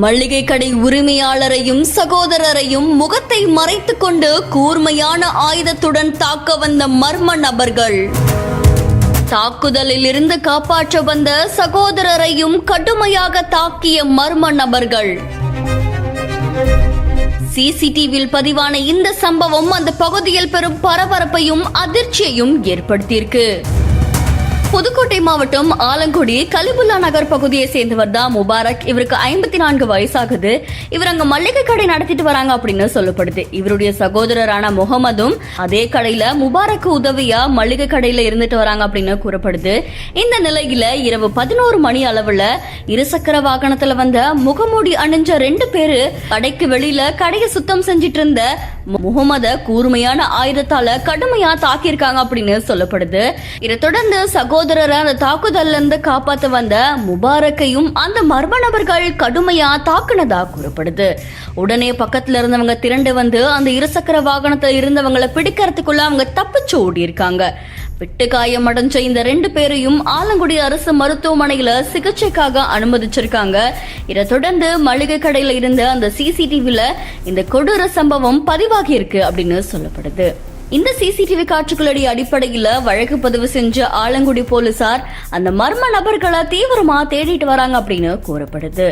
மளிகை கடை உரிமையாளரையும் சகோதரரையும் முகத்தை மறைத்துக் கொண்டு கூர்மையான ஆயுதத்துடன் தாக்க வந்த மர்ம நபர்கள். தாக்குதலில் இருந்து காப்பாற்ற வந்த சகோதரரையும் கடுமையாக தாக்கிய மர்ம நபர்கள். சிசிடிவியில் பதிவான இந்த சம்பவம் அந்த பகுதியில் பெரும் பரபரப்பையும் அதிர்ச்சியையும் ஏற்படுத்தியிருக்கு. புதுக்கோட்டை மாவட்டம் ஆலங்குடி கலிபுல்லா நகர் பகுதியை சேர்ந்தவர் தான் முபாரக். இவருக்கு 54 வயசாகுது. இவர் அங்க மளிகை கடை நடத்திட்டு வராங்க அப்படின்னு சொல்லப்படுது. இவருடைய சகோதரரான முகமதும் அதே கடையில முபாரக்கு உதவியா மளிகை கடையில இருந்துட்டு வராங்க அப்படின்னு கூறப்படுது. இந்த நிலையில இரவு 11 மணி அளவுல இருசக்கர வாகனத்துல வந்த முகமூடி அணிஞ்ச 2 பேரு கடைக்கு வெளியில கடையை சுத்தம் செஞ்சிட்டு இருந்த முகமத கூர்மையான ஆயுதத்தால கடுமையா தாக்கியிருக்காங்க அப்படின்னு சொல்லப்படுது. இதை தொடர்ந்து சகோதரரை அந்த தாக்குதல்ல இருந்து காப்பாத்த வந்த முபாரக்கையும் அந்த மர்ம நபர்கள் கடுமையா தாக்குனதா கூறப்படுது. உடனே பக்கத்துல இருந்தவங்க திரண்டு வந்து அந்த இருசக்கர வாகனத்துல இருந்தவங்களை பிடிக்கிறதுக்குள்ள அவங்க தப்பிச்சு ஓடி இருக்காங்க. விட்டு காயமடைஞ்ச இந்த 2 பேரையும் ஆலங்குடி அரசு மருத்துவமனையில சிகிச்சைக்காக அனுமதிச்சிருக்காங்க. இதை தொடர்ந்து மளிகை கடையில இருந்த அந்த சிசிடிவில இந்த கொடூர சம்பவம் பதிவாகி இருக்கு அப்படின்னு சொல்லப்படுது. இந்த சிசிடிவி காட்சிகளடி அடிப்படையில வழக்கு பதிவு செஞ்ச ஆலங்குடி போலீசார் அந்த மர்ம நபர்களை தீவிரமா தேடிட்டு வராங்க அப்படின்னு கூறப்படுது.